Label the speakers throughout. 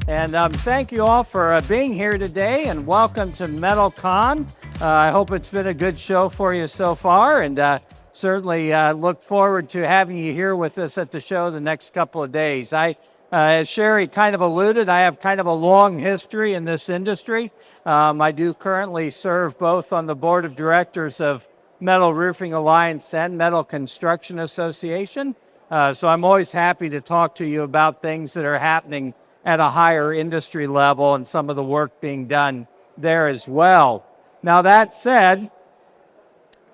Speaker 1: And thank you all for being here today, and welcome to METALCON. I hope it's been a good show for you so far, and certainly look forward to having you here with us at the show the next couple of days. As Sherry kind of alluded, I have kind of a long history in this industry. I do currently serve both on the board of directors of Metal Roofing Alliance and Metal Construction Association. So I'm always happy to talk to you about things that are happening at a higher industry level and some of the work being done there as well. Now that said,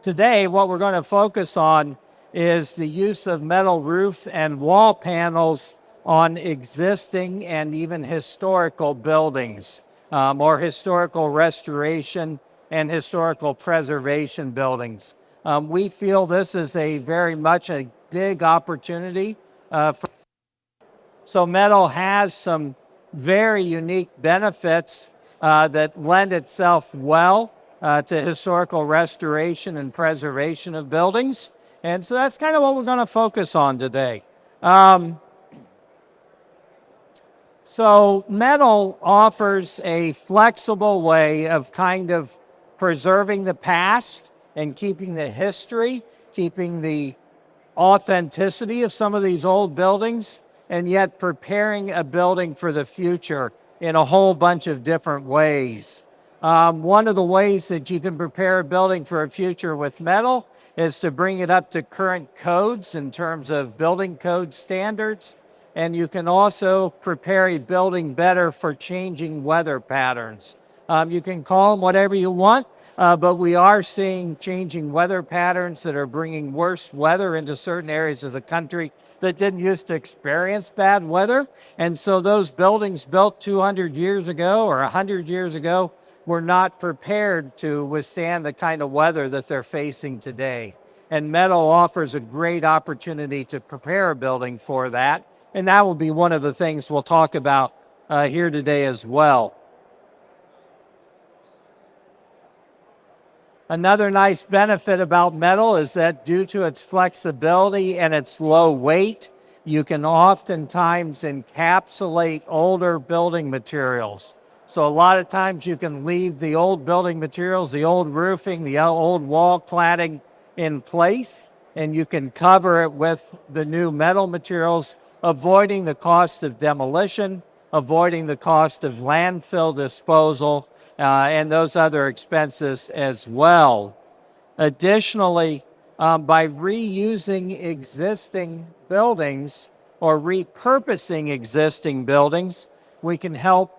Speaker 1: today what we're going to focus on is the use of metal roof and wall panels on existing and even historical buildings, or historical restoration and historical preservation buildings. We feel this is very much a big opportunity So metal has some very unique benefits that lend itself well to historical restoration and preservation of buildings. And so that's kind of what we're going to focus on today. So metal offers a flexible way of kind of preserving the past and keeping the history, keeping the authenticity of some of these old buildings, and yet preparing a building for the future in a whole bunch of different ways. One of the ways that you can prepare a building for a future with metal is to bring it up to current codes in terms of building code standards, and you can also prepare a building better for changing weather patterns. You can call them whatever you want, but we are seeing changing weather patterns that are bringing worse weather into certain areas of the country that didn't used to experience bad weather. And so those buildings built 200 years ago or 100 years ago were not prepared to withstand the kind of weather that they're facing today. And metal offers a great opportunity to prepare a building for that. And that will be one of the things we'll talk about here today as well. Another nice benefit about metal is that due to its flexibility and its low weight, you can oftentimes encapsulate older building materials. So a lot of times you can leave the old building materials, the old roofing, the old wall cladding in place, and you can cover it with the new metal materials, avoiding the cost of demolition, avoiding the cost of landfill disposal, and those other expenses as well. Additionally, by reusing existing buildings or repurposing existing buildings, we can help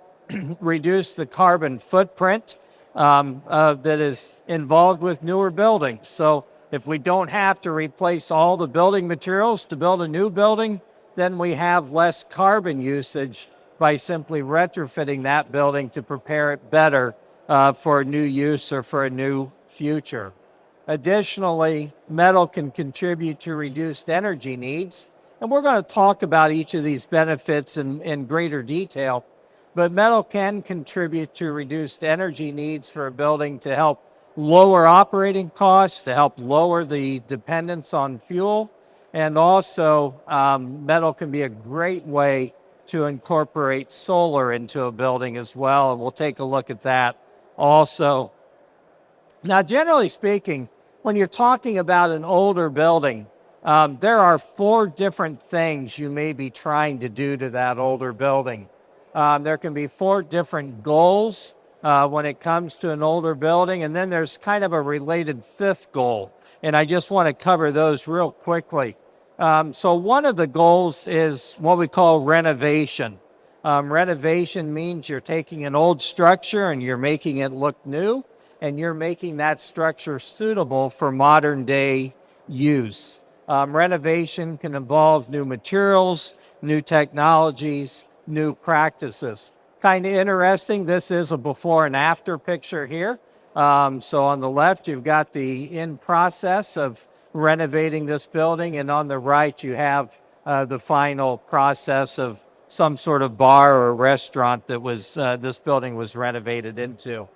Speaker 1: reduce the carbon footprint that is involved with newer buildings. So if we don't have to replace all the building materials to build a new building, then we have less carbon usage by simply retrofitting that building to prepare it better for a new use or for a new future. Additionally, metal can contribute to reduced energy needs, and we're going to talk about each of these benefits in greater detail, but metal can contribute to reduced energy needs for a building to help lower operating costs, to help lower the dependence on fuel, and also metal can be a great way to incorporate solar into a building as well, and we'll take a look at that also. Now, generally speaking, when you're talking about an older building, there are 4 different things you may be trying to do to that older building. There can be 4 different goals when it comes to an older building, and then there's kind of a related 5th goal, and I just want to cover those real quickly. So one of the goals is what we call renovation. Renovation means you're taking an old structure and you're making it look new, and you're making that structure suitable for modern day use. Renovation can involve new materials, new technologies, new practices. Kind of interesting, this is a before and after picture here. So on the left, you've got the in process of renovating this building, and on the right, you have the final process of some sort of bar or restaurant that was this building was renovated into.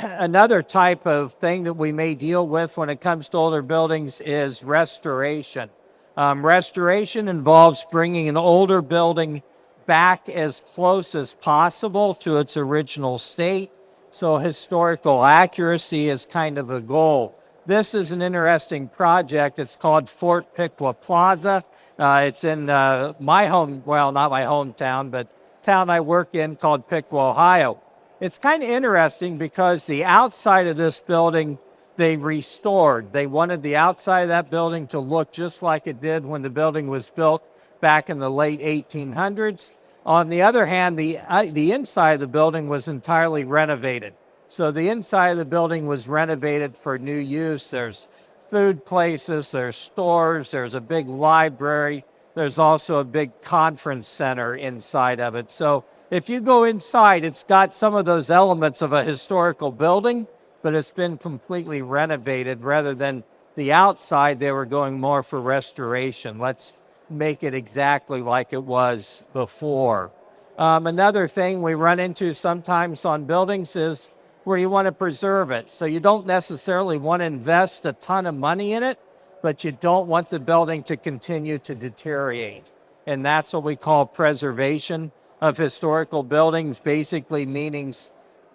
Speaker 1: Another type of thing that we may deal with when it comes to older buildings is restoration. Restoration involves bringing an older building back as close as possible to its original state. So historical accuracy is kind of the goal. This is an interesting project. It's called Fort Piqua Plaza. It's in my home, well, not my hometown, but town I work in called Piqua, Ohio. It's kind of interesting because the outside of this building they restored. They wanted the outside of that building to look just like it did when the building was built back in the late 1800s. On the other hand, the inside of the building was entirely renovated. So the inside of the building was renovated for new use. There's food places, there's stores, there's a big library. There's also a big conference center inside of it. So if you go inside, it's got some of those elements of a historical building, but it's been completely renovated rather than the outside. They were going more for restoration. Let's make it exactly like it was before. Another thing we run into sometimes on buildings is where you want to preserve it. So you don't necessarily want to invest a ton of money in it, but you don't want the building to continue to deteriorate. And that's what we call preservation of historical buildings, basically meaning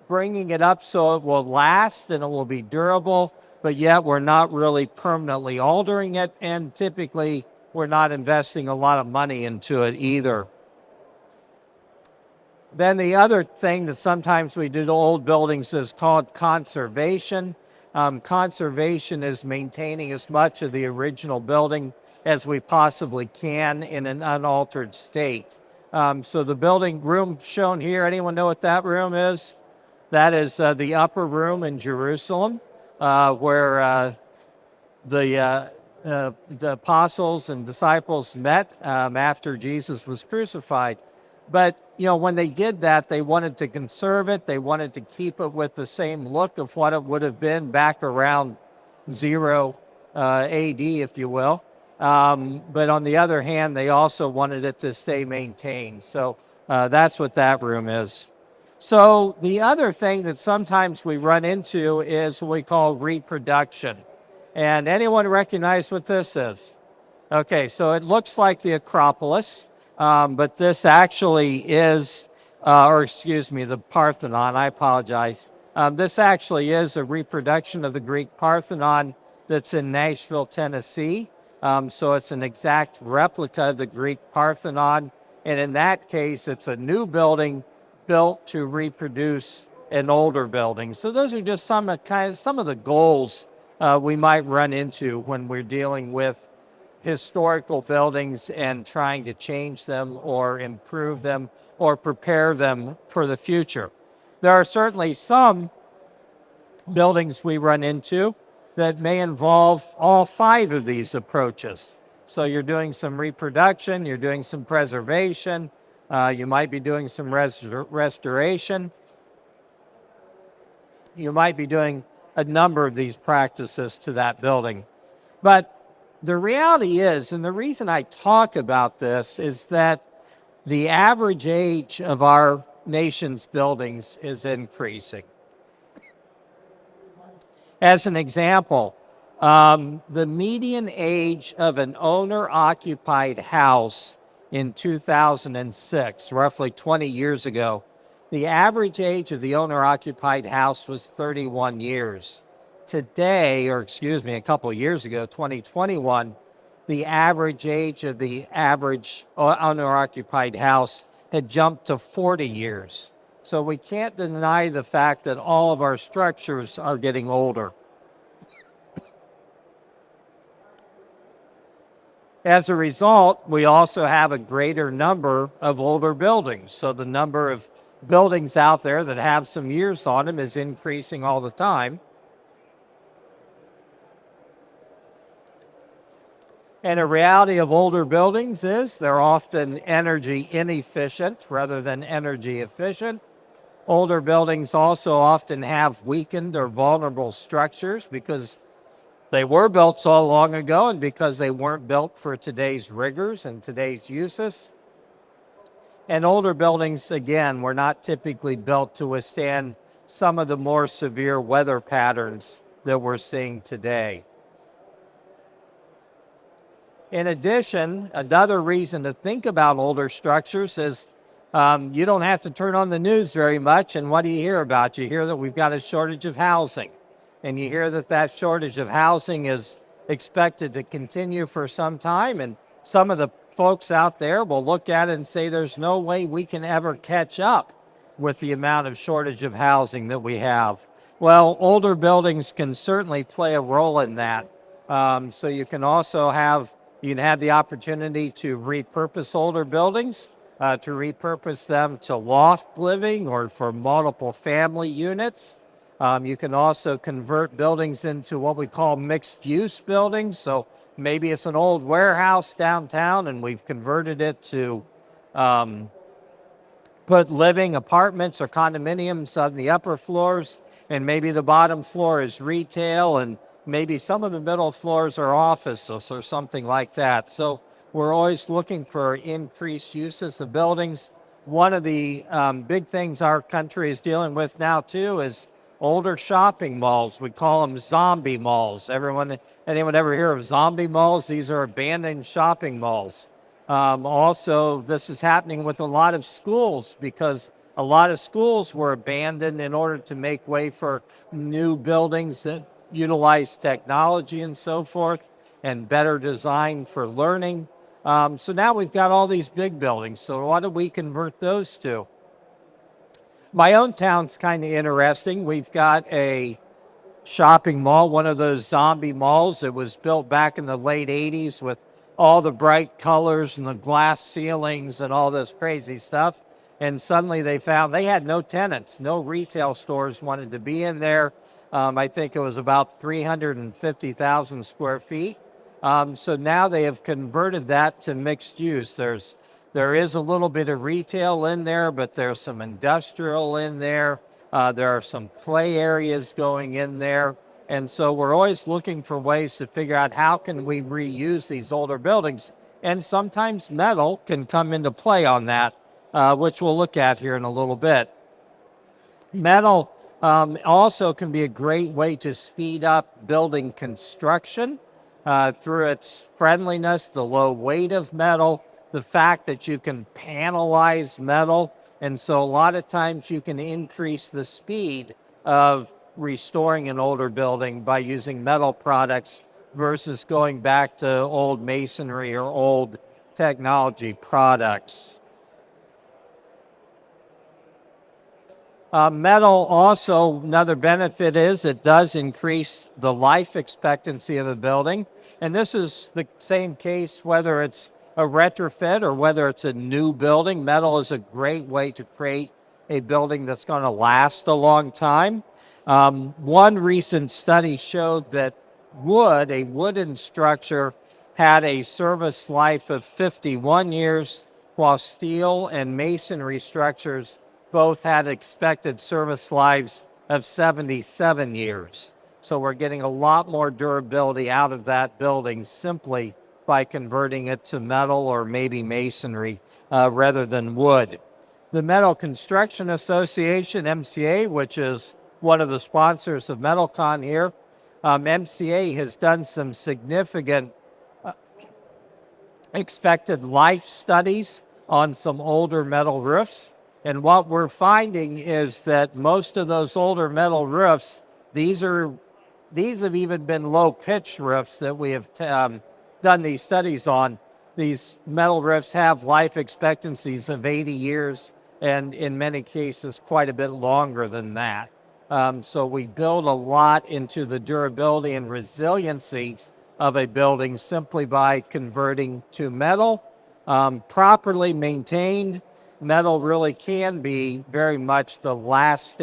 Speaker 1: bringing it up so it will last and it will be durable, but yet we're not really permanently altering it, and typically we're not investing a lot of money into it either. Then the other thing that sometimes we do to old buildings is called conservation. Conservation is maintaining as much of the original building as we possibly can in an unaltered state. So the building room shown here, anyone know what that room is? That is the upper room in Jerusalem, where the apostles and disciples met after Jesus was crucified. But, you know, when they did that, they wanted to conserve it. They wanted to keep it with the same look of what it would have been back around 0 AD, if you will. But on the other hand, they also wanted it to stay maintained. So that's what that room is. So the other thing that sometimes we run into is what we call reproduction. And anyone recognize what this is? Okay, so it looks like the Acropolis, but this actually is, the Parthenon, I apologize. This actually is a reproduction of the Greek Parthenon that's in Nashville, Tennessee. So it's an exact replica of the Greek Parthenon. And in that case, it's a new building built to reproduce an older building. So those are just some of the goals we might run into when we're dealing with historical buildings and trying to change them or improve them or prepare them for the future. There are certainly some buildings we run into that may involve all 5 of these approaches. So you're doing some reproduction, you're doing some preservation, you might be doing some restoration. You might be doing a number of these practices to that building. But the reality is, and the reason I talk about this, is that the average age of our nation's buildings is increasing. As an example, the median age of an owner-occupied house in 2006, roughly 20 years ago, the average age of the owner-occupied house was 31 years. Today, a couple of years ago, 2021, the average age of the average owner-occupied house had jumped to 40 years. So we can't deny the fact that all of our structures are getting older. As a result, we also have a greater number of older buildings. So the number of buildings out there that have some years on them is increasing all the time. And a reality of older buildings is they're often energy inefficient rather than energy efficient. Older buildings also often have weakened or vulnerable structures because they were built so long ago and because they weren't built for today's rigors and today's uses. And older buildings, again, were not typically built to withstand some of the more severe weather patterns that we're seeing today. In addition, another reason to think about older structures is You don't have to turn on the news very much, and what do you hear about? You hear that we've got a shortage of housing, and you hear that that shortage of housing is expected to continue for some time, and some of the folks out there will look at it and say there's no way we can ever catch up with the amount of shortage of housing that we have. Well, older buildings can certainly play a role in that. So you can also have, you can have the opportunity to repurpose older buildings, to repurpose them to loft living or for multiple family units. You can also convert buildings into what we call mixed use buildings. So maybe it's an old warehouse downtown and we've converted it to put living apartments or condominiums on the upper floors, and maybe the bottom floor is retail, and maybe some of the middle floors are offices or something like that. So we're always looking for increased uses of buildings. One of the big things our country is dealing with now too is older shopping malls. We call them zombie malls. Anyone ever hear of zombie malls? These are abandoned shopping malls. Also, this is happening with a lot of schools because a lot of schools were abandoned in order to make way for new buildings that utilize technology and so forth and better design for learning. So now we've got all these big buildings. So what do we convert those to? My own town's kind of interesting. We've got a shopping mall, one of those zombie malls that was built back in the late 80s with all the bright colors and the glass ceilings and all this crazy stuff. And suddenly they found they had no tenants, no retail stores wanted to be in there. I think it was about 350,000 square feet. So now they have converted that to mixed use. There is a little bit of retail in there, but there's some industrial in there. There are some play areas going in there. And so we're always looking for ways to figure out how can we reuse these older buildings. And sometimes metal can come into play on that, which we'll look at here in a little bit. Metal also can be a great way to speed up building construction through its friendliness, the low weight of metal, the fact that you can panelize metal. And so a lot of times you can increase the speed of restoring an older building by using metal products versus going back to old masonry or old technology products. Metal also, another benefit is it does increase the life expectancy of a building. And this is the same case whether it's a retrofit or whether it's a new building. Metal is a great way to create a building that's going to last a long time. One recent study showed that a wooden structure had a service life of 51 years, while steel and masonry structures both had expected service lives of 77 years. So we're getting a lot more durability out of that building simply by converting it to metal or maybe masonry rather than wood. The Metal Construction Association, MCA, which is one of the sponsors of METALCON here, MCA has done some significant expected life studies on some older metal roofs. And what we're finding is that most of those older metal roofs, these have even been low pitch roofs that we have done these studies on. These metal roofs have life expectancies of 80 years and in many cases quite a bit longer than that. So we build a lot into the durability and resiliency of a building simply by converting to metal. Properly maintained, metal really can be very much the last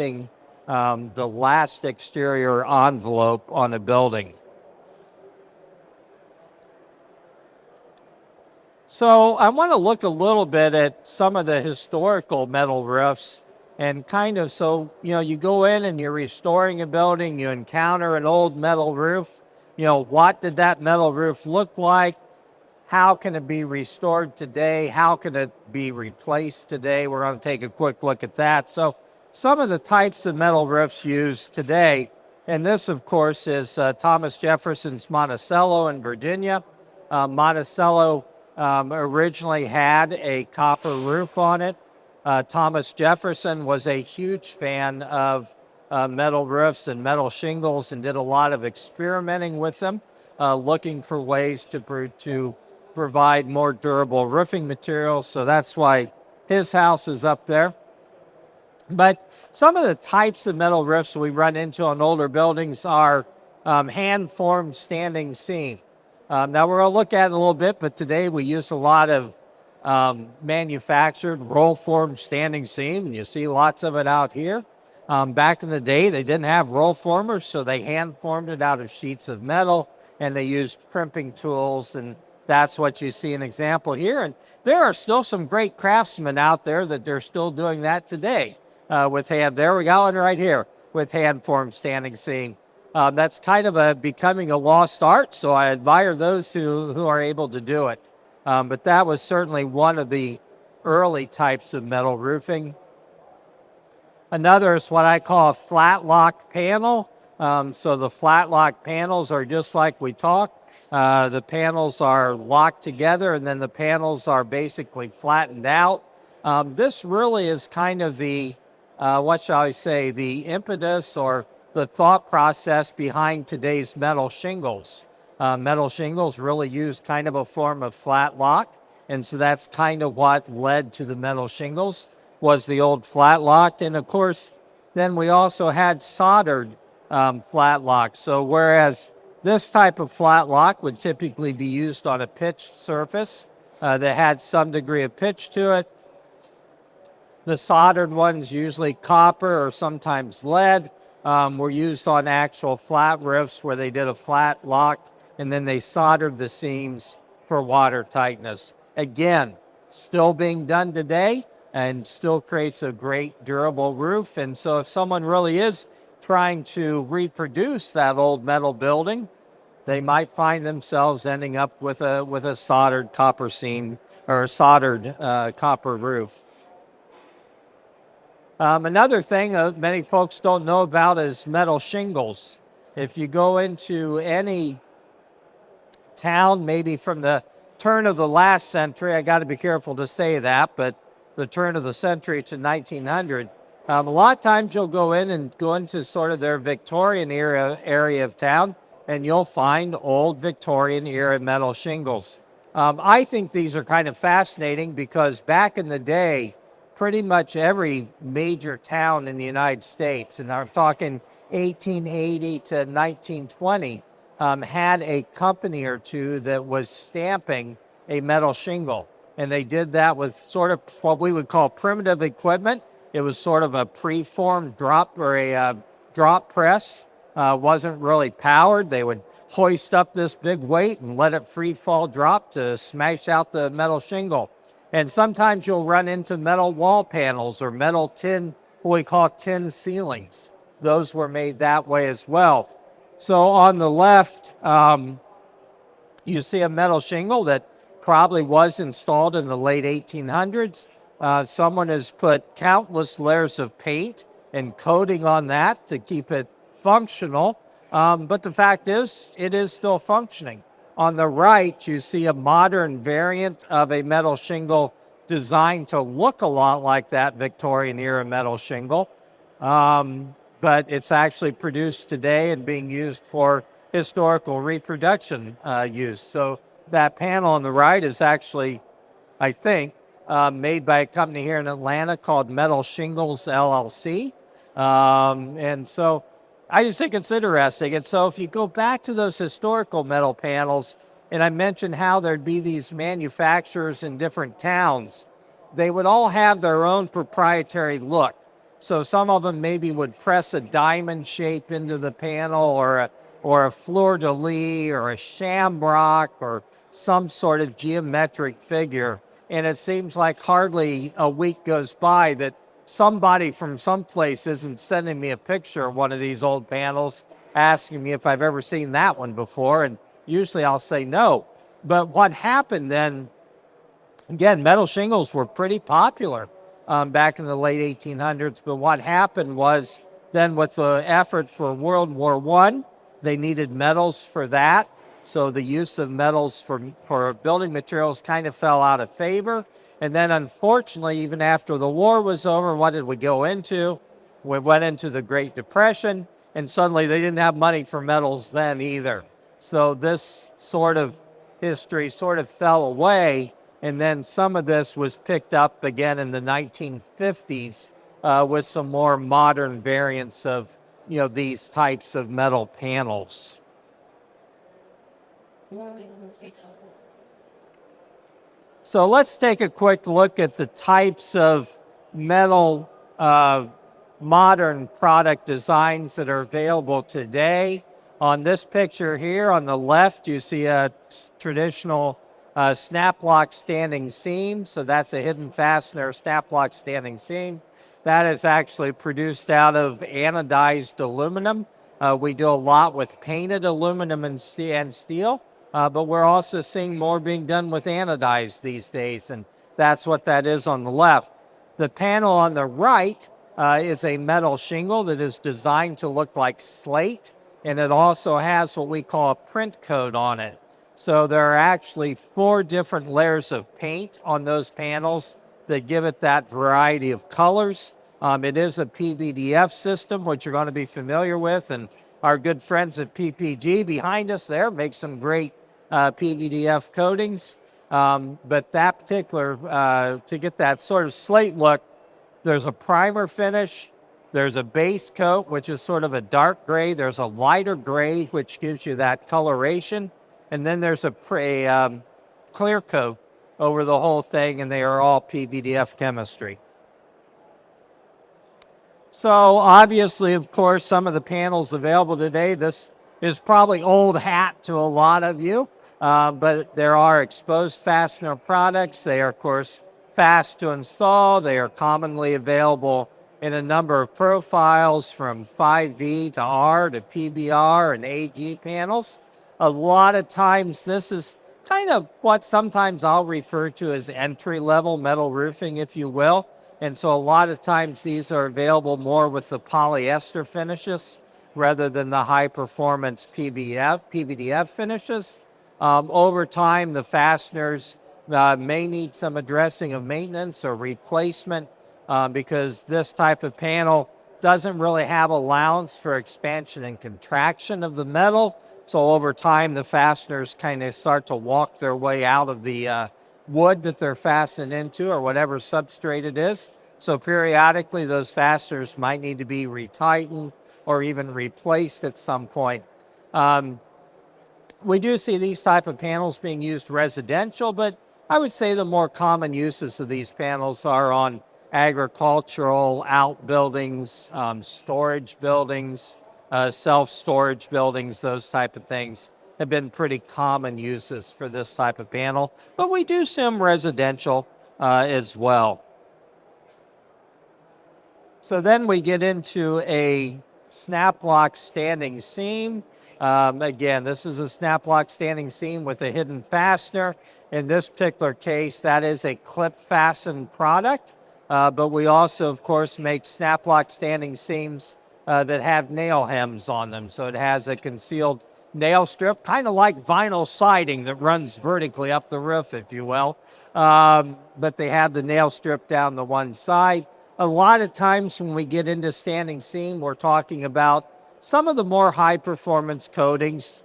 Speaker 1: exterior envelope on a building. So I want to look a little bit at some of the historical metal roofs and kind of, so, you go in and you're restoring a building, you encounter an old metal roof, what did that metal roof look like? How can it be restored today? How can it be replaced today? We're going to take a quick look at that. So some of the types of metal roofs used today, and this, of course, is Thomas Jefferson's Monticello in Virginia. Monticello originally had a copper roof on it. Thomas Jefferson was a huge fan of metal roofs and metal shingles and did a lot of experimenting with them, looking for ways to provide more durable roofing materials. So that's why his house is up there. But some of the types of metal roofs we run into on older buildings are hand-formed standing seam. Now we're going to look at it a little bit, but today we use a lot of manufactured roll-formed standing seam, and you see lots of it out here. Back in the day, they didn't have roll formers, so they hand-formed it out of sheets of metal, and they used crimping tools, and that's what you see an example here. And there are still some great craftsmen out there that they're still doing that today with hand. There we got one right here with hand-formed standing seam. That's kind of becoming a lost art, so I admire those who are able to do it. But that was certainly one of the early types of metal roofing. Another is what I call a flat lock panel. So the flat lock panels are just like we talked. The panels are locked together, and then the panels are basically flattened out. This really is kind of the, what shall I say, the impetus or the thought process behind today's metal shingles. Metal shingles really use kind of a form of flat lock, and so that's kind of what led to the metal shingles, was the old flat lock. And of course, then we also had soldered flat lock. So whereas this type of flat lock would typically be used on a pitched surface that had some degree of pitch to it, the soldered ones, usually copper or sometimes lead, were used on actual flat roofs where they did a flat lock and then they soldered the seams for water tightness. Again, still being done today and still creates a great durable roof. And so if someone really is trying to reproduce that old metal building, they might find themselves ending up with a soldered copper seam or a soldered copper roof. Another thing many folks don't know about is metal shingles. If you go into any town, maybe from the turn of the last century, I got to be careful to say that, but the turn of the century to 1900, a lot of times you'll go into sort of their Victorian era area of town, and you'll find old Victorian era metal shingles. I think these are kind of fascinating because back in the day, pretty much every major town in the United States, and I'm talking 1880 to 1920, had a company or two that was stamping a metal shingle. And they did that with sort of what we would call primitive equipment. It was sort of a preformed drop or a drop press. Wasn't really powered. They would hoist up this big weight and let it free fall drop to smash out the metal shingle. And sometimes you'll run into metal wall panels or metal tin, what we call tin ceilings. Those were made that way as well. So on the left, you see a metal shingle that probably was installed in the late 1800s. Someone has put countless layers of paint and coating on that to keep it functional. But the fact is, it is still functioning. On the right, you see a modern variant of a metal shingle designed to look a lot like that Victorian era metal shingle. But it's actually produced today and being used for historical reproduction use. So that panel on the right is actually, I think, made by a company here in Atlanta called Metal Shingles LLC. And so I just think it's interesting. And so if you go back to those historical metal panels, and I mentioned how there'd be these manufacturers in different towns, they would all have their own proprietary look. So some of them maybe would press a diamond shape into the panel or a fleur-de-lis or a shamrock or some sort of geometric figure. And it seems like hardly a week goes by that somebody from someplace isn't sending me a picture of one of these old panels, asking me if I've ever seen that one before. And usually I'll say no. But what happened then, again, metal shingles were pretty popular back in the late 1800s. But what happened was then with the effort for World War I, they needed metals for that. So the use of metals for building materials kind of fell out of favor. And then unfortunately, even after the war was over, what did we go into? We went into the Great Depression, and suddenly they didn't have money for metals then either. So this sort of history sort of fell away, and then some of this was picked up again in the 1950s with some more modern variants of these types of metal panels. So let's take a quick look at the types of metal modern product designs that are available today. On this picture here on the left, you see a traditional snap lock standing seam. So that's a hidden fastener snap lock standing seam. That is actually produced out of anodized aluminum. We do a lot with painted aluminum and steel. But we're also seeing more being done with anodized these days, and that's what that is on the left. The panel on the right is a metal shingle that is designed to look like slate, and it also has what we call a print coat on it. So there are actually 4 different layers of paint on those panels that give it that variety of colors. It is a PVDF system, which you're going to be familiar with, and our good friends at PPG behind us there make some great PVDF coatings. But that particular, to get that sort of slate look, there's a primer finish, there's a base coat, which is sort of a dark gray, there's a lighter gray, which gives you that coloration, and then there's a clear coat over the whole thing, and they are all PVDF chemistry. So obviously, of course, some of the panels available today, this is probably old hat to a lot of you, but there are exposed fastener products. They are, of course, fast to install. They are commonly available in a number of profiles from 5V to R to PBR and AG panels. A lot of times this is kind of what sometimes I'll refer to as entry-level metal roofing, if you will. And so a lot of times these are available more with the polyester finishes rather than the high-performance PVDF finishes. Over time, the fasteners may need some addressing of maintenance or replacement because this type of panel doesn't really have allowance for expansion and contraction of the metal. So over time, the fasteners kind of start to walk their way out of the wood that they're fastened into or whatever substrate it is. So periodically, those fasteners might need to be retightened or even replaced at some point. We do see these type of panels being used residential, but I would say the more common uses of these panels are on agricultural outbuildings, storage buildings, self-storage buildings, those type of things have been pretty common uses for this type of panel, but we do see them residential as well. So then we get into a snap lock standing seam. Again, this is a snap lock standing seam with a hidden fastener. In this particular case, that is a clip fastened product, but we also, of course, make snap lock standing seams that have nail hems on them. So it has a concealed nail strip, kind of like vinyl siding that runs vertically up the roof, if you will. But they have the nail strip down the one side. A lot of times when we get into standing seam, we're talking about some of the more high performance coatings.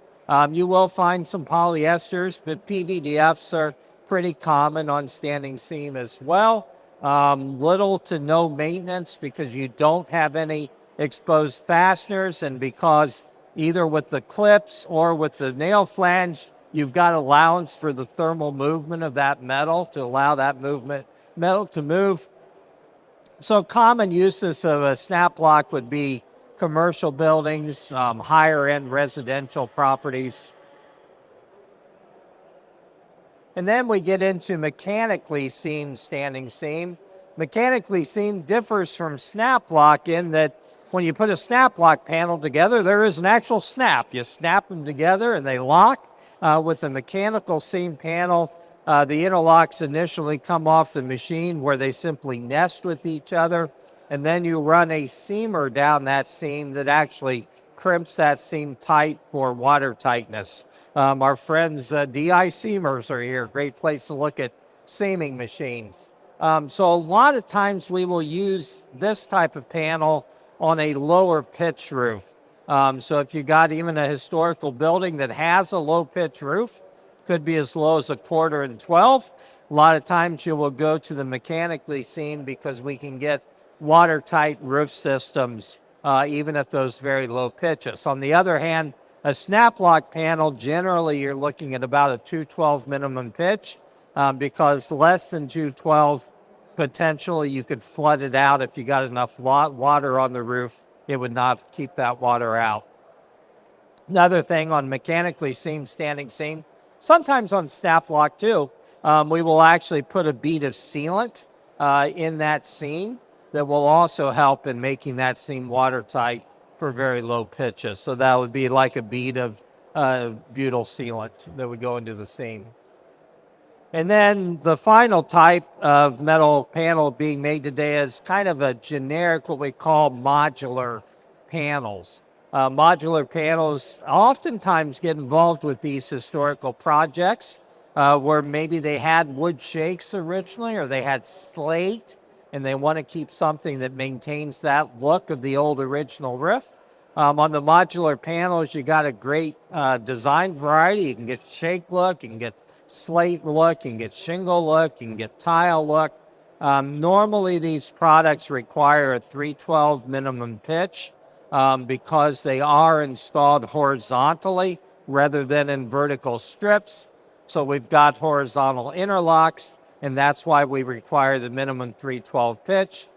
Speaker 1: You will find some polyesters, but PVDFs are pretty common on standing seam as well. Little to no maintenance because you don't have any exposed fasteners, and because either with the clips or with the nail flange, you've got allowance for the thermal movement of that metal to allow that metal to move. So common uses of a snap lock would be commercial buildings, higher end residential properties. And then we get into mechanically seamed standing seam. Mechanically seamed differs from snap lock in that when you put a snap lock panel together, there is an actual snap. You snap them together and they lock. With a mechanical seam panel, the interlocks initially come off the machine where they simply nest with each other, and then you run a seamer down that seam that actually crimps that seam tight for water tightness. Our friends DI Seamers are here. Great place to look at seaming machines. So a lot of times we will use this type of panel on a lower pitch roof. So if you got even a historical building that has a low pitch roof, could be as low as 1/4 and 12. A lot of times you will go to the mechanically seamed because we can get watertight roof systems even at those very low pitches. On the other hand, a snap lock panel, generally you're looking at about a 212 minimum pitch because less than 212, potentially you could flood it out if you got enough water on the roof. It would not keep that water out. Another thing on mechanically seamed standing seam, sometimes on snap lock too, we will actually put a bead of sealant in that seam that will also help in making that seam watertight for very low pitches. So that would be like a bead of butyl sealant that would go into the seam. And then the final type of metal panel being made today is kind of a generic, what we call modular panels. Modular panels oftentimes get involved with these historical projects where maybe they had wood shakes originally or they had slate and they want to keep something that maintains that look of the old original roof. On the modular panels, you got a great design variety. You can get shake look, you can get slate look, you can get shingle look, you can get tile look. Normally these products require a 312 minimum pitch because they are installed horizontally rather than in vertical strips. So we've got horizontal interlocks, and that's why we require the minimum 312 pitch.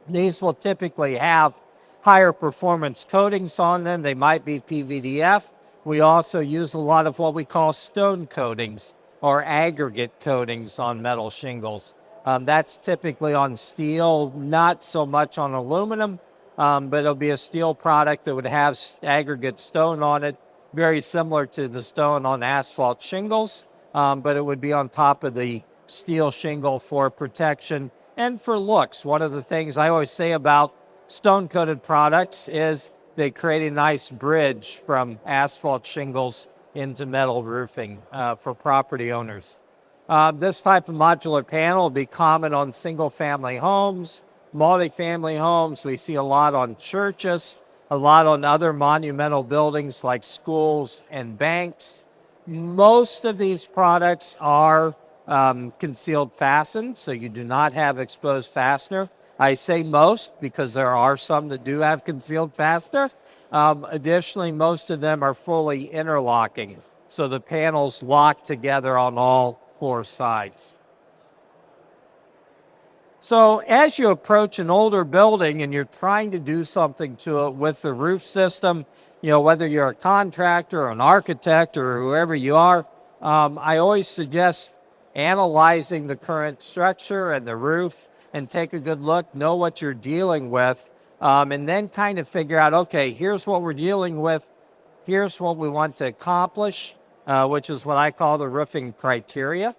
Speaker 1: These will typically have higher performance coatings on them. They might be PVDF. We also use a lot of what we call stone coatings or aggregate coatings on metal shingles. That's typically on steel, not so much on aluminum, but it'll be a steel product that would have aggregate stone on it, very similar to the stone on asphalt shingles, but it would be on top of the steel shingle for protection and for looks. One of the things I always say about stone-coated products is they create a nice bridge from asphalt shingles into metal roofing for property owners. This type of modular panel will be common on single-family homes, multifamily homes. We see a lot on churches, a lot on other monumental buildings like schools and banks. Most of these products are concealed fastened, so you do not have exposed fastener. I say most because there are some that do have concealed fastener. Additionally, most of them are fully interlocking, so the panels lock together on all 4 sides. So as you approach an older building and you're trying to do something to it with the roof system, you know, whether you're a contractor or an architect or whoever you are, I always suggest analyzing the current structure and the roof and take a good look, know what you're dealing with, and then kind of figure out, okay, here's what we're dealing with, here's what we want to accomplish, which is what I call the roofing criteria.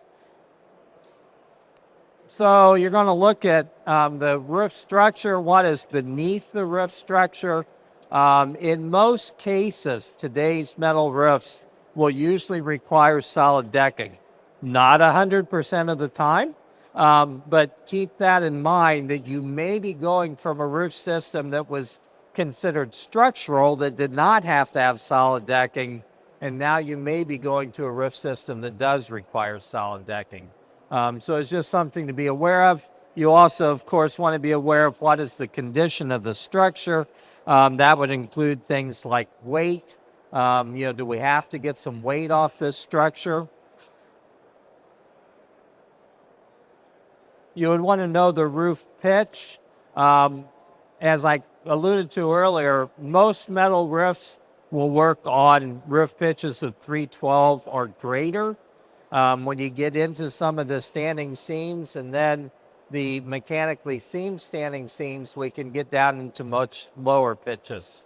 Speaker 1: So you're going to look at the roof structure, what is beneath the roof structure. In most cases, today's metal roofs will usually require solid decking. Not 100% of the time, but keep that in mind that you may be going from a roof system that was considered structural that did not have to have solid decking, and now you may be going to a roof system that does require solid decking. So it's just something to be aware of. You also, of course, want to be aware of what is the condition of the structure. That would include things like weight. Do we have to get some weight off this structure? You would want to know the roof pitch. As I alluded to earlier, most metal roofs will work on roof pitches of 312 or greater. When you get into some of the standing seams and then the mechanically seamed standing seams, we can get down into much lower pitches.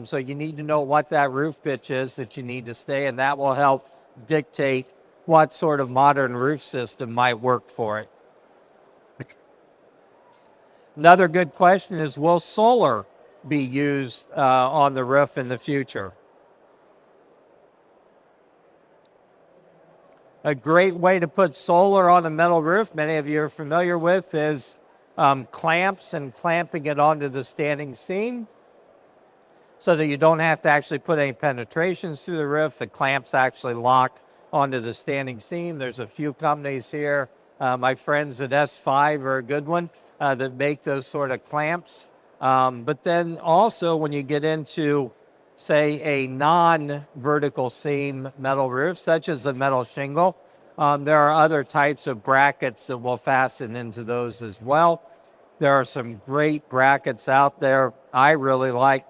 Speaker 1: So you need to know what that roof pitch is that you need to stay, and that will help dictate what sort of modern roof system might work for it. Another good question is, will solar be used on the roof in the future? A great way to put solar on a metal roof, many of you are familiar with, is clamps and clamping it onto the standing seam so that you don't have to actually put any penetrations through the roof. The clamps actually lock onto the standing seam. There's a few companies here. My friends at S5 are a good one that make those sort of clamps. But then also when you get into, say, a non-vertical seam metal roof, such as a metal shingle, there are other types of brackets that will fasten into those as well. There are some great brackets out there I really like,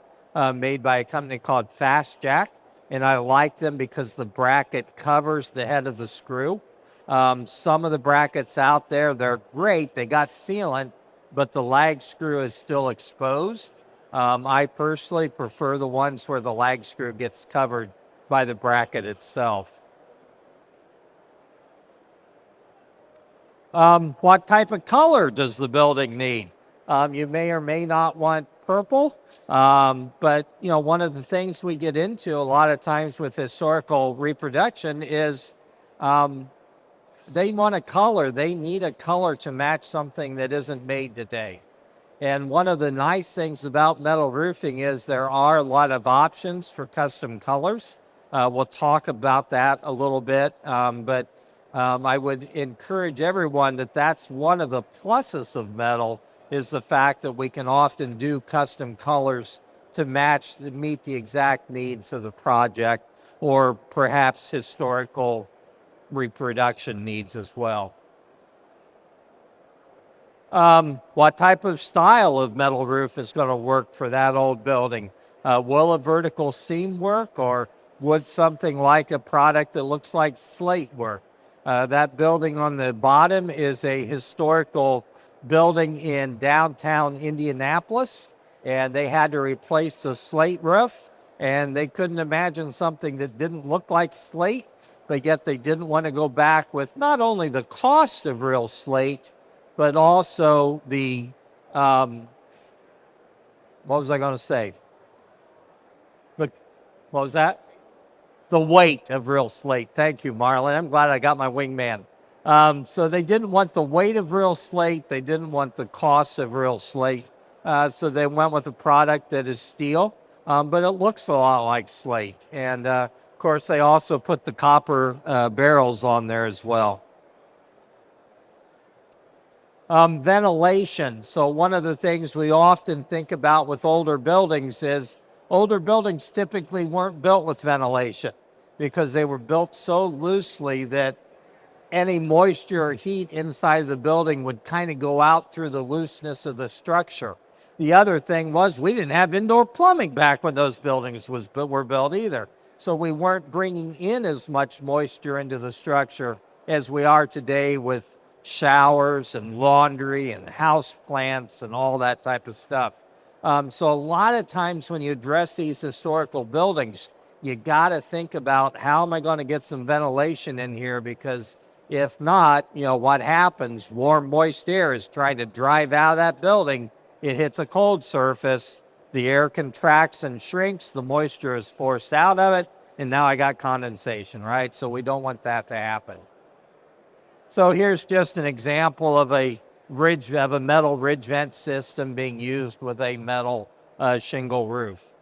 Speaker 1: made by a company called Fast Jack, and I like them because the bracket covers the head of the screw. Some of the brackets out there, they're great. They got sealant, but the lag screw is still exposed. I personally prefer the ones where the lag screw gets covered by the bracket itself. What type of color does the building need? You may or may not want purple, but you know, one of the things we get into a lot of times with historical reproduction is they want a color. They need a color to match something that isn't made today. And one of the nice things about metal roofing is there are a lot of options for custom colors. We'll talk about that a little bit, but I would encourage everyone that that's one of the pluses of metal, is the fact that we can often do custom colors to meet the exact needs of the project, or perhaps historical reproduction needs as well. What type of style of metal roof is going to work for that old building? Will a vertical seam work, or would something like a product that looks like slate work? That building on the bottom is a historical building in downtown Indianapolis, and they had to replace the slate roof, and they couldn't imagine something that didn't look like slate, but yet they didn't want to go back with not only the cost of real slate, but also the, what was I going to say? What was that? The weight of real slate. Thank you, Marlon. I'm glad I got my wingman. So they didn't want the weight of real slate. They didn't want the cost of real slate. So they went with a product that is steel, but it looks a lot like slate. And of course, they also put the copper barrels on there as well. Ventilation. So one of the things we often think about with older buildings is older buildings typically weren't built with ventilation because they were built so loosely that any moisture or heat inside of the building would kind of go out through the looseness of the structure. The other thing was we didn't have indoor plumbing back when those buildings were built either. So we weren't bringing in as much moisture into the structure as we are today with showers and laundry and house plants and all that type of stuff. So a lot of times when you address these historical buildings, you got to think about, how am I going to get some ventilation in here? Because if not, you know, what happens? Warm, moist air is trying to drive out of that building. It hits a cold surface. The air contracts and shrinks. The moisture is forced out of it. And now I got condensation, right? So we don't want that to happen. So here's just an example of a metal ridge vent system being used with a metal shingle roof.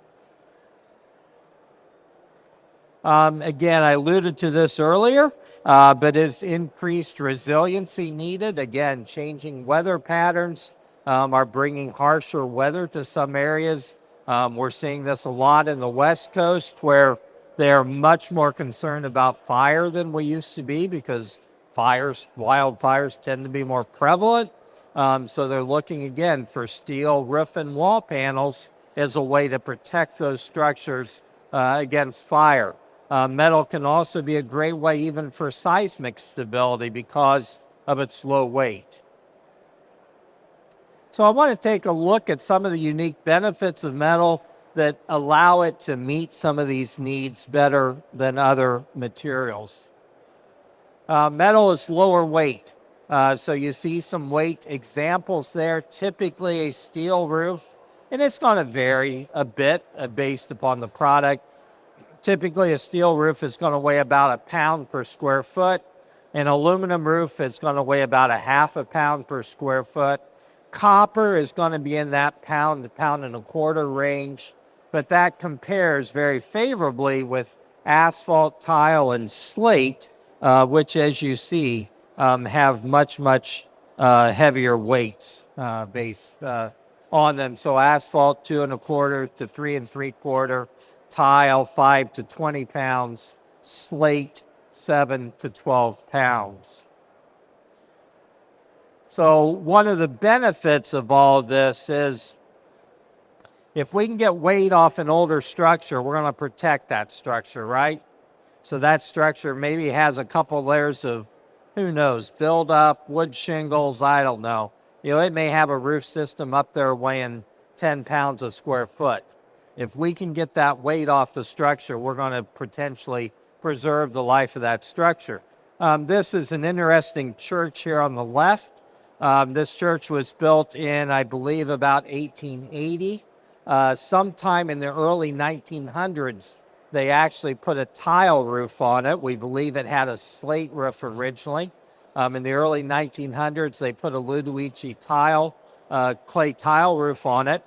Speaker 1: Again, I alluded to this earlier, but is increased resiliency needed? Again, changing weather patterns are bringing harsher weather to some areas. We're seeing this a lot in the West Coast, where they're much more concerned about fire than we used to be, because wildfires tend to be more prevalent. So they're looking again for steel roof and wall panels as a way to protect those structures against fire. Metal can also be a great way even for seismic stability because of its low weight. So I want to take a look at some of the unique benefits of metal that allow it to meet some of these needs better than other materials. Metal is lower weight. So you see some weight examples there. Typically a steel roof, and it's going to vary a bit based upon the product. Typically a steel roof is going to weigh about 1 pound per square foot. An aluminum roof is going to weigh about a half a pound per square foot. Copper is going to be in that pound to pound and a quarter range, but that compares very favorably with asphalt, tile, and slate, which, as you see, have much heavier weights based on them. So asphalt 2 1/4 to 3 3/4, tile 5 to 20 pounds, slate 7 to 12 pounds. So one of the benefits of all of this is if we can get weight off an older structure, we're going to protect that structure, right? So that structure maybe has a couple layers of, who knows, buildup, wood shingles, I don't know. It may have a roof system up there weighing 10 pounds a square foot. If we can get that weight off the structure, we're going to potentially preserve the life of that structure. This is an interesting church here on the left. This church was built in, I believe, about 1880. Sometime in the early 1900s, they actually put a tile roof on it. We believe it had a slate roof originally. In the early 1900s, they put a Ludovici tile, clay tile roof on it.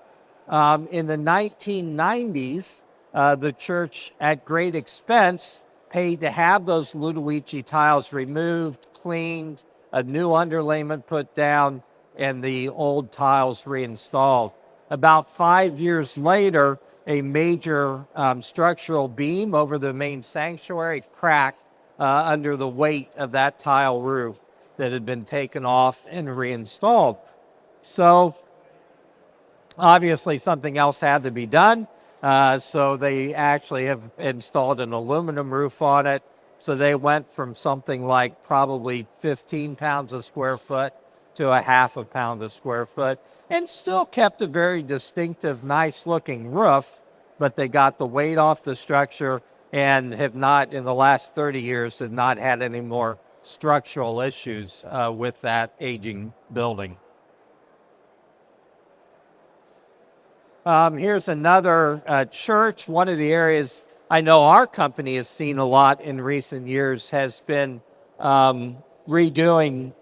Speaker 1: In the 1990s, the church, at great expense, paid to have those Ludovici tiles removed, cleaned, a new underlayment put down, and the old tiles reinstalled. About 5 years later, a major structural beam over the main sanctuary cracked under the weight of that tile roof that had been taken off and reinstalled. So obviously something else had to be done. So they actually have installed an aluminum roof on it. So they went from something like probably 15 pounds a square foot to a half a pound a square foot, and still kept a very distinctive, nice looking roof, but they got the weight off the structure and have not, in the last 30 years, have not had any more structural issues with that aging building. Here's another church. One of the areas I know our company has seen a lot in recent years has been redoing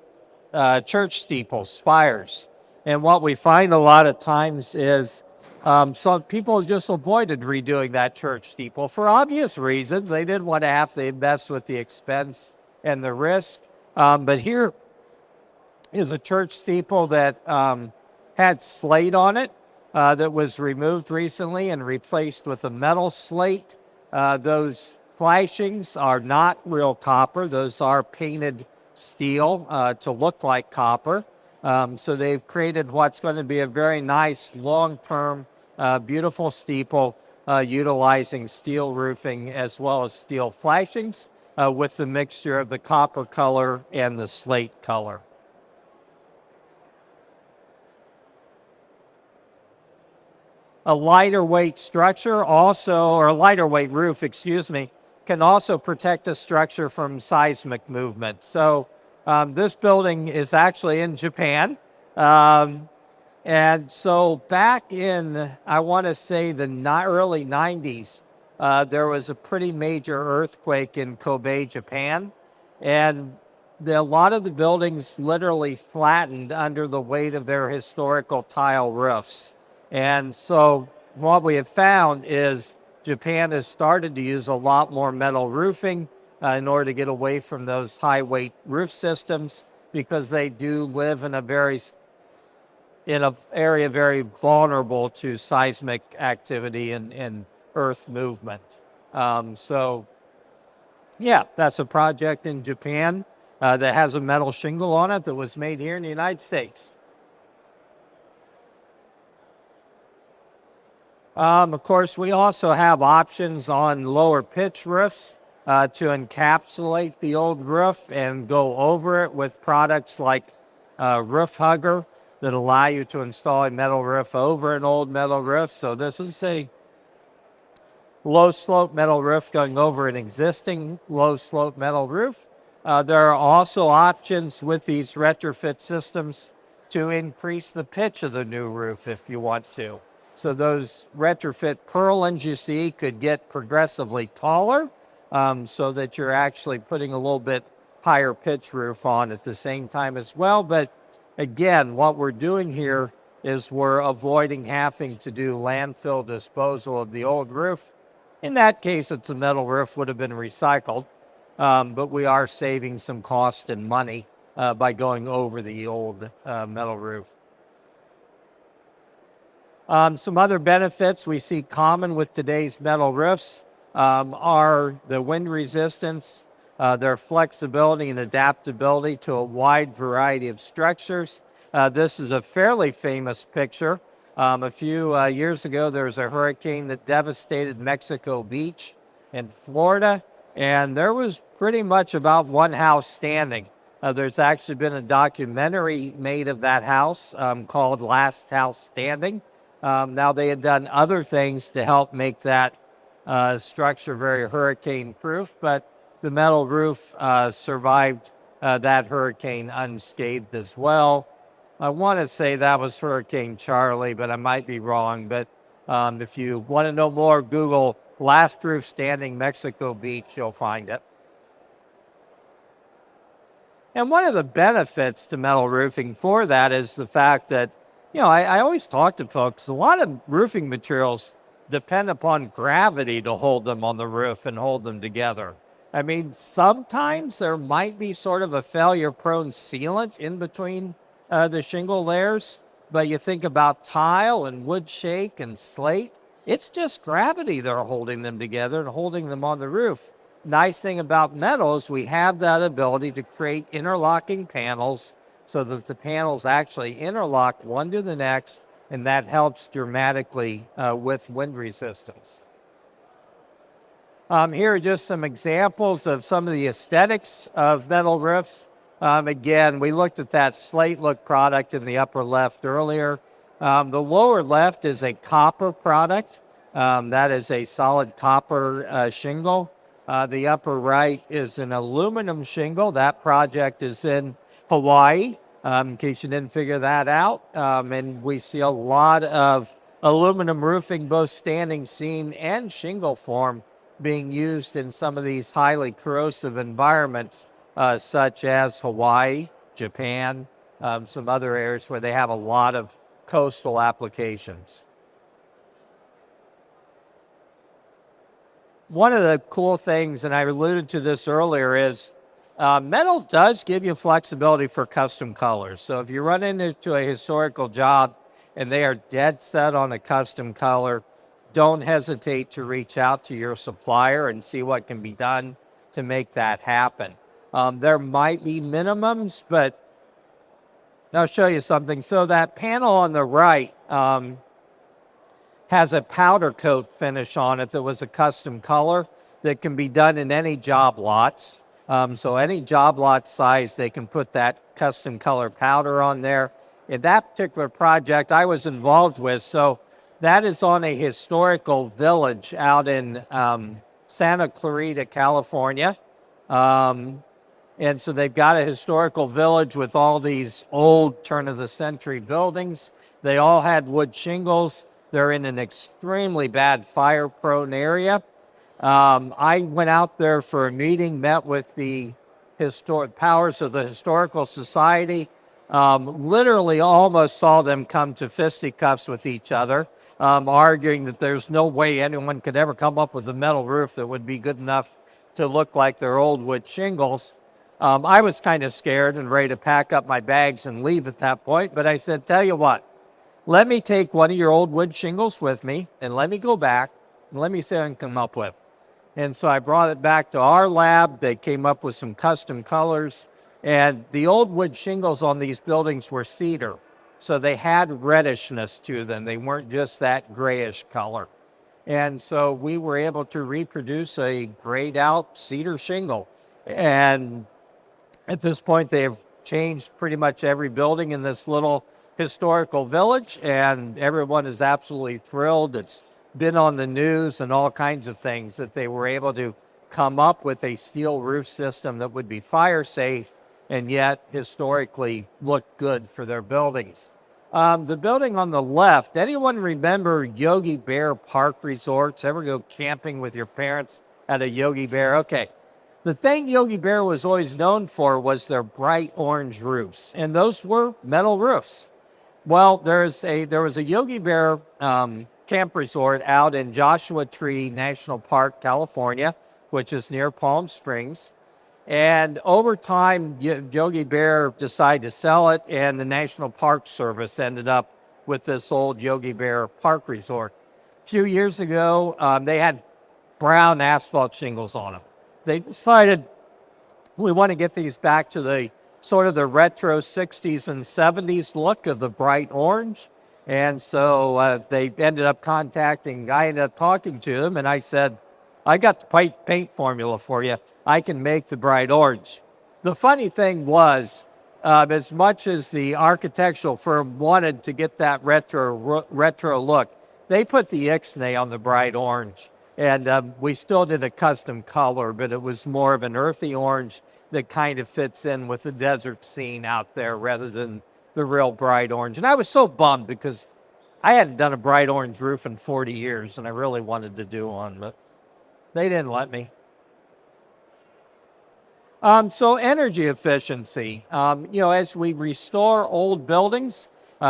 Speaker 1: church steeples, spires. And what we find a lot of times is some people just avoided redoing that church steeple for obvious reasons. They didn't want to have to invest with the expense and the risk. But here is a church steeple that had slate on it that was removed recently and replaced with a metal slate. Those flashings are not real copper. Those are painted steel to look like copper. So they've created what's going to be a very nice, long-term, beautiful steeple utilizing steel roofing as well as steel flashings with the mixture of the copper color and the slate color. A lighter weight structure also, or a lighter weight roof, can also protect a structure from seismic movement. So this building is actually in Japan. And so back in, I want to say, the early 90s, there was a pretty major earthquake in Kobe, Japan. And a lot of the buildings literally flattened under the weight of their historical tile roofs. And so what we have found is Japan has started to use a lot more metal roofing in order to get away from those high weight roof systems, because they do live in an area very vulnerable to seismic activity and earth movement. So yeah, that's a project in Japan that has a metal shingle on it that was made here in the United States. Of course, we also have options on lower pitch roofs to encapsulate the old roof and go over it with products like Roof Hugger that allow you to install a metal roof over an old metal roof. So this is a low slope metal roof going over an existing low slope metal roof. There are also options with these retrofit systems to increase the pitch of the new roof if you want to. So those retrofit purlins you see could get progressively taller so that you're actually putting a little bit higher pitch roof on at the same time as well. But again, what we're doing here is we're avoiding having to do landfill disposal of the old roof. In that case, it's a metal roof, would have been recycled, but we are saving some cost and money by going over the old metal roof. Some other benefits we see common with today's metal roofs are the wind resistance, their flexibility and adaptability to a wide variety of structures. This is a fairly famous picture. A few years ago, there was a hurricane that devastated Mexico Beach in Florida, and there was pretty much about one house standing. There's actually been a documentary made of that house called Last House Standing. Now, they had done other things to help make that structure very hurricane-proof, but the metal roof survived that hurricane unscathed as well. I want to say that was Hurricane Charlie, but I might be wrong. But if you want to know more, Google Last Roof Standing Mexico Beach, you'll find it. And one of the benefits to metal roofing for that is the fact that, you know, I always talk to folks, a lot of roofing materials depend upon gravity to hold them on the roof and hold them together. I mean, sometimes there might be sort of a failure-prone sealant in between the shingle layers, but you think about tile and wood shake and slate, it's just gravity that are holding them together and holding them on the roof. Nice thing about metal is we have that ability to create interlocking panels so that the panels actually interlock one to the next, and that helps dramatically with wind resistance. Here are just some examples of some of the aesthetics of metal roofs. Again, we looked at that slate look product in the upper left earlier. The lower left is a copper product. That is a solid copper shingle. The upper right is an aluminum shingle. That project is in Hawaii, in case you didn't figure that out. And we see a lot of aluminum roofing, both standing seam and shingle form, being used in some of these highly corrosive environments, such as Hawaii, Japan, some other areas where they have a lot of coastal applications. One of the cool things, and I alluded to this earlier, is metal does give you flexibility for custom colors. So if you run into a historical job and they are dead set on a custom color, don't hesitate to reach out to your supplier and see what can be done to make that happen. There might be minimums, but I'll show you something. So that panel on the right has a powder coat finish on it that was a custom color that can be done in any job lots. So any job lot size, they can put that custom color powder on there. In that particular project I was involved with, so that is on a historical village out in Santa Clarita, California. And so they've got a historical village with all these old turn-of-the-century buildings. They all had wood shingles. They're in an extremely bad fire-prone area. I went out there for a meeting, met with the historic powers of the Historical Society, literally almost saw them come to fisticuffs with each other, arguing that there's no way anyone could ever come up with a metal roof that would be good enough to look like their old wood shingles. I was kind of scared and ready to pack up my bags and leave at that point, but I said, tell you what, let me take one of your old wood shingles with me and let me go back and let me see what I can come up with. And so I brought it back to our lab. They came up with some custom colors, and the old wood shingles on these buildings were cedar. So they had reddishness to them. They weren't just that grayish color. And so we were able to reproduce a grayed out cedar shingle. And at this point, they've changed pretty much every building in this little historical village, and everyone is absolutely thrilled. It's been on the news and all kinds of things that they were able to come up with a steel roof system that would be fire safe and yet historically look good for their buildings. The building on the left, anyone remember Yogi Bear Park Resorts? Ever go camping with your parents at a Yogi Bear? Okay. The thing Yogi Bear was always known for was their bright orange roofs, and those were metal roofs. Well, there was a Yogi Bear camp resort out in Joshua Tree National Park, California, which is near Palm Springs. And over time, Yogi Bear decided to sell it, and the National Park Service ended up with this old Yogi Bear Park Resort. A few years ago, they had brown asphalt shingles on them. They decided we want to get these back to the sort of the retro 60s and 70s look of the bright orange. And so they ended up I ended up talking to them, and I said, I got the paint formula for you. I can make the bright orange. The funny thing was, as much as the architectural firm wanted to get that retro look, they put the ixnay on the bright orange. And we still did a custom color, but it was more of an earthy orange that kind of fits in with the desert scene out there rather than the real bright orange. And I was so bummed because I hadn't done a bright orange roof in 40 years, and I really wanted to do one, but they didn't let me. So energy efficiency, as we restore old buildings,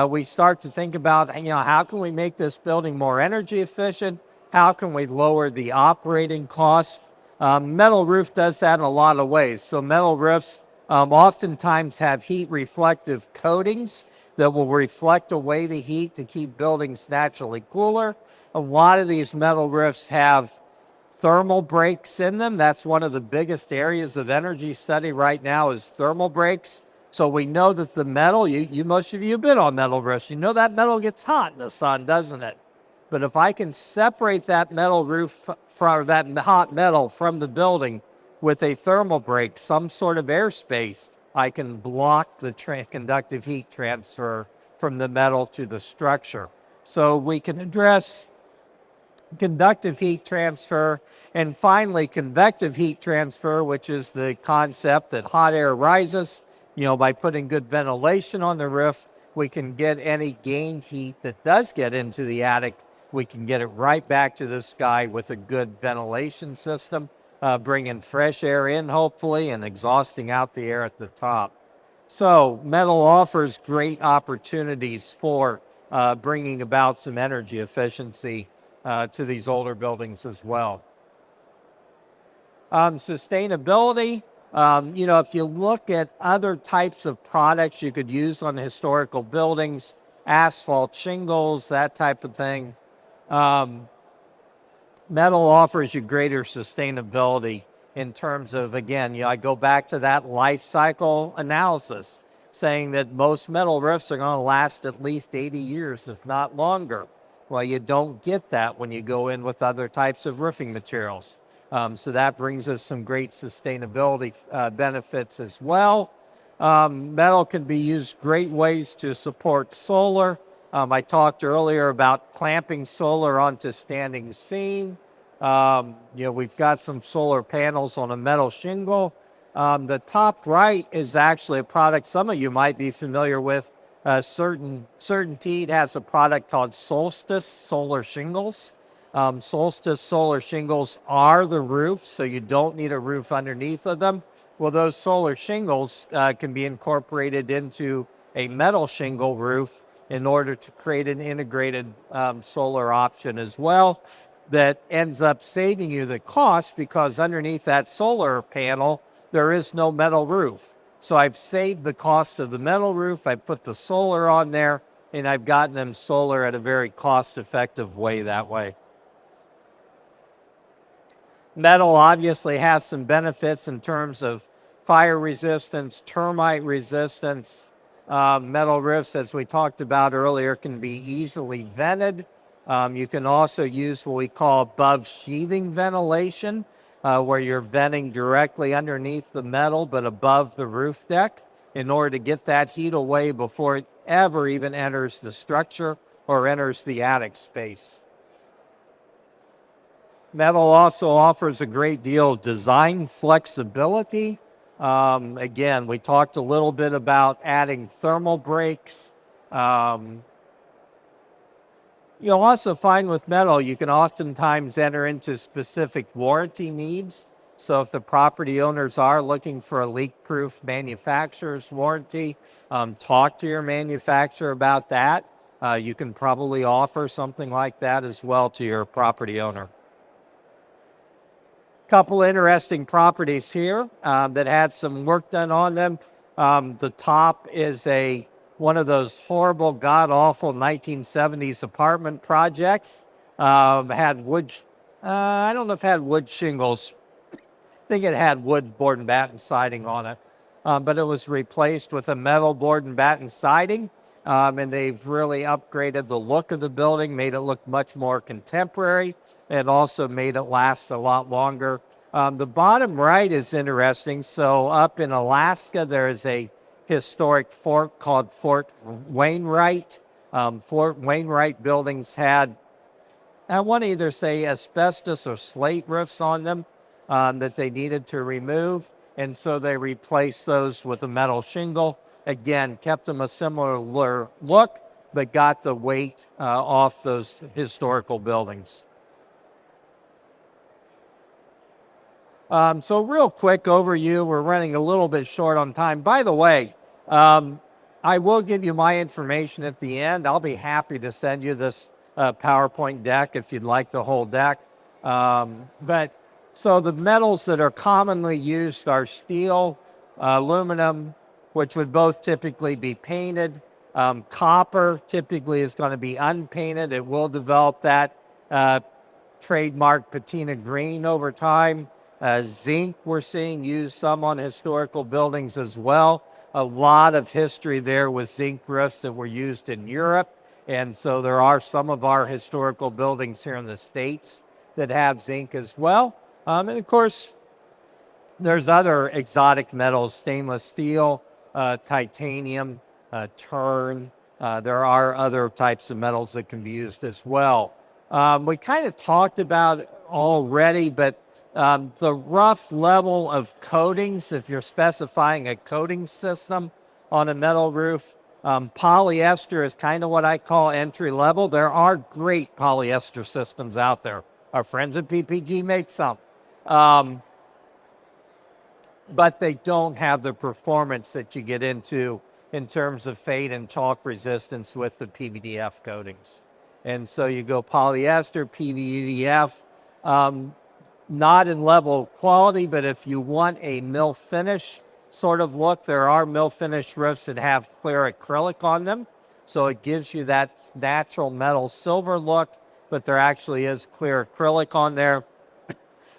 Speaker 1: we start to think about, how can we make this building more energy efficient? How can we lower the operating costs? Metal roof does that in a lot of ways. So metal roofs oftentimes have heat reflective coatings that will reflect away the heat to keep buildings naturally cooler. A lot of these metal roofs have thermal breaks in them. That's one of the biggest areas of energy study right now is thermal breaks. So we know that the metal, most of you have been on metal roofs, you know that metal gets hot in the sun, doesn't it? But if I can separate that metal roof from that hot metal from the building with a thermal break, some sort of airspace, I can block the conductive heat transfer from the metal to the structure. So we can address conductive heat transfer, and finally convective heat transfer, which is the concept that hot air rises. By putting good ventilation on the roof, we can get any gained heat that does get into the attic. We can get it right back to the sky with a good ventilation system, bringing fresh air in, hopefully, and exhausting out the air at the top. So metal offers great opportunities for bringing about some energy efficiency to these older buildings as well. Sustainability, if you look at other types of products you could use on historical buildings, asphalt shingles, that type of thing, metal offers you greater sustainability in terms of, again, I go back to that life cycle analysis, saying that most metal roofs are going to last at least 80 years, if not longer. Well, you don't get that when you go in with other types of roofing materials. So that brings us some great sustainability benefits as well. Metal can be used great ways to support solar. I talked earlier about clamping solar onto standing seam. We've got some solar panels on a metal shingle. The top right is actually a product some of you might be familiar with. CertainTeed has a product called Solstice Solar Shingles. Solstice Solar Shingles are the roof, so you don't need a roof underneath of them. Well, those solar shingles can be incorporated into a metal shingle roof in order to create an integrated solar option as well that ends up saving you the cost because underneath that solar panel, there is no metal roof. So I've saved the cost of the metal roof, I put the solar on there, and I've gotten them solar at a very cost-effective way that way. Metal obviously has some benefits in terms of fire resistance, termite resistance. Metal roofs, as we talked about earlier, can be easily vented. You can also use what we call above sheathing ventilation, where you're venting directly underneath the metal but above the roof deck in order to get that heat away before it ever even enters the structure or enters the attic space. Metal also offers a great deal of design flexibility. Again, we talked a little bit about adding thermal breaks. You'll also find with metal, you can oftentimes enter into specific warranty needs. So if the property owners are looking for a leak-proof manufacturer's warranty, talk to your manufacturer about that. You can probably offer something like that as well to your property owner. Couple interesting properties here that had some work done on them. The top is one of those horrible, god-awful 1970s apartment projects. Had wood, I don't know if it had wood shingles. I think it had wood board and batten siding on it, but it was replaced with a metal board and batten siding, and they've really upgraded the look of the building, made it look much more contemporary, and also made it last a lot longer. The bottom right is interesting. So up in Alaska, there is a historic fort called Fort Wainwright. Fort Wainwright buildings had, I want to either say asbestos or slate roofs on them that they needed to remove. And so they replaced those with a metal shingle. Again, kept them a similar look, but got the weight off those historical buildings. So real quick overview, we're running a little bit short on time. By the way, I will give you my information at the end. I'll be happy to send you this PowerPoint deck if you'd like the whole deck. So the metals that are commonly used are steel, aluminum, which would both typically be painted. Copper typically is going to be unpainted. It will develop that trademark patina green over time. Zinc we're seeing used some on historical buildings as well. A lot of history there with zinc roofs that were used in Europe. And so there are some of our historical buildings here in the States that have zinc as well. And of course, there's other exotic metals, stainless steel, titanium, tern. There are other types of metals that can be used as well. We kind of talked about it already, but the rough level of coatings, if you're specifying a coating system on a metal roof, polyester is kind of what I call entry level. There are great polyester systems out there. Our friends at PPG make some. But they don't have the performance that you get into in terms of fade and chalk resistance with the PVDF coatings. And so you go polyester, PVDF, not in level quality, but if you want a mill finish sort of look, there are mill finish roofs that have clear acrylic on them. So it gives you that natural metal silver look, but there actually is clear acrylic on there.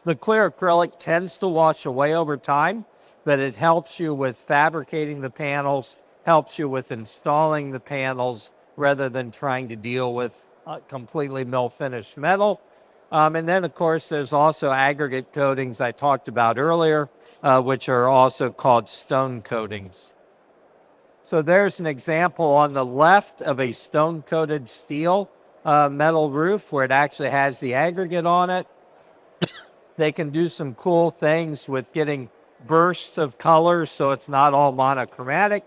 Speaker 1: The clear acrylic tends to wash away over time, but it helps you with fabricating the panels, helps you with installing the panels rather than trying to deal with completely mill finished metal. And then, of course, there's also aggregate coatings I talked about earlier, which are also called stone coatings. So there's an example on the left of a stone-coated steel metal roof where it actually has the aggregate on it. They can do some cool things with getting bursts of colors so it's not all monochromatic.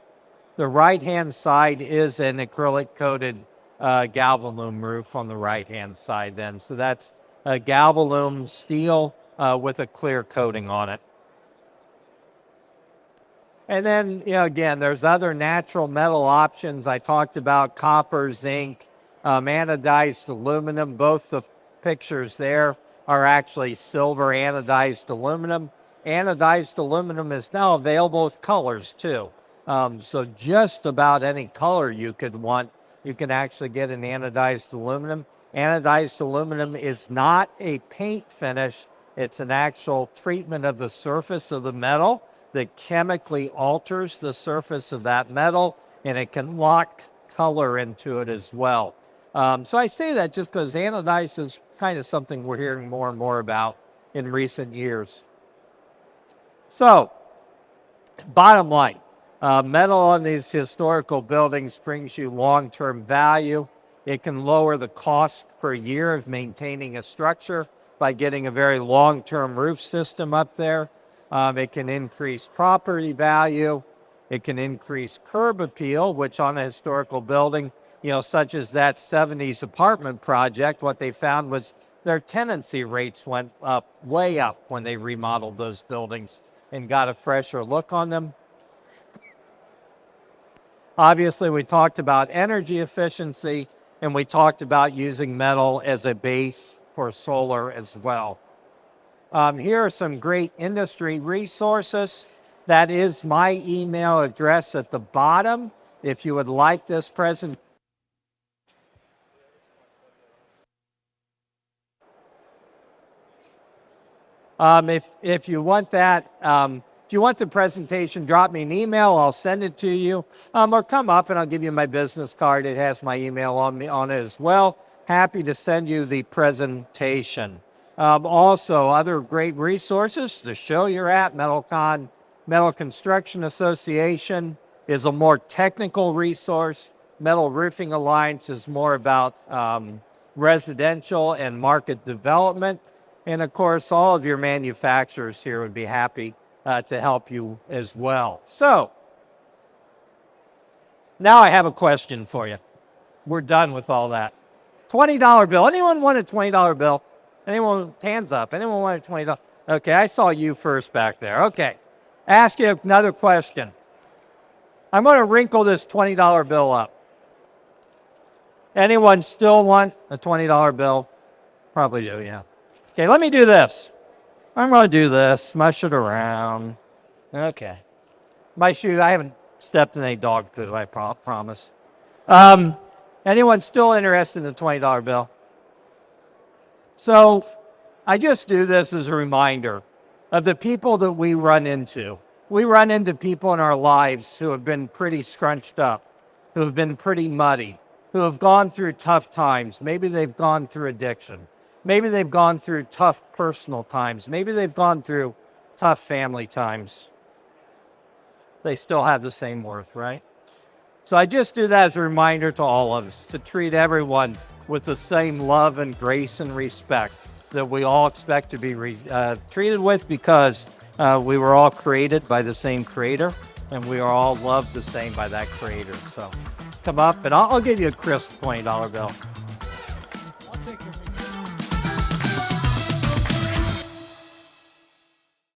Speaker 1: The right-hand side is an acrylic-coated galvalume roof on the right-hand side then. So that's a galvalume steel with a clear coating on it. And then, again, there's other natural metal options. I talked about copper, zinc, anodized aluminum. Both the pictures there are actually silver anodized aluminum. Anodized aluminum is now available with colors too. So just about any color you could want, you can actually get an anodized aluminum. Anodized aluminum is not a paint finish. It's an actual treatment of the surface of the metal that chemically alters the surface of that metal, and it can lock color into it as well. So I say that just because anodized is kind of something we're hearing more and more about in recent years. So, bottom line, metal on these historical buildings brings you long-term value. It can lower the cost per year of maintaining a structure by getting a very long-term roof system up there. It can increase property value. It can increase curb appeal, which on a historical building, such as that 70s apartment project, what they found was their tenancy rates went up, way up, when they remodeled those buildings and got a fresher look on them. Obviously, we talked about energy efficiency, and we talked about using metal as a base for solar as well. Here are some great industry resources. That is my email address at the bottom. If you would like this presentation, if you want that, if you want the presentation, drop me an email. I'll send it to you, or come up and I'll give you my business card. It has my email on it as well. Happy to send you the presentation. Also, other great resources. The show you're at, METALCON, Metal Construction Association, is a more technical resource. Metal Roofing Alliance is more about residential and market development. And of course, all of your manufacturers here would be happy to help you as well. So, now I have a question for you. We're done with all that. $20 bill. Anyone want a $20 bill? Anyone? Hands up. Anyone want a $20? Okay, I saw you first back there. Okay. Ask you another question. I'm going to wrinkle this $20 bill up. Anyone still want a $20 bill? Probably do, yeah. Okay, let me do this. I'm going to do this. Mush it around. Okay. My shoe, I haven't stepped in any dog poo, I promise. Anyone still interested in the $20 bill? So I just do this as a reminder of the people that we run into. We run into people in our lives who have been pretty scrunched up, who have been pretty muddy, who have gone through tough times. Maybe they've gone through addiction. Maybe they've gone through tough personal times. Maybe they've gone through tough family times. They still have the same worth, right? So I just do that as a reminder to all of us to treat everyone with the same love and grace and respect that we all expect to be treated with, because we were all created by the same creator, and we are all loved the same by that creator. So come up and I'll give you a crisp $20 bill.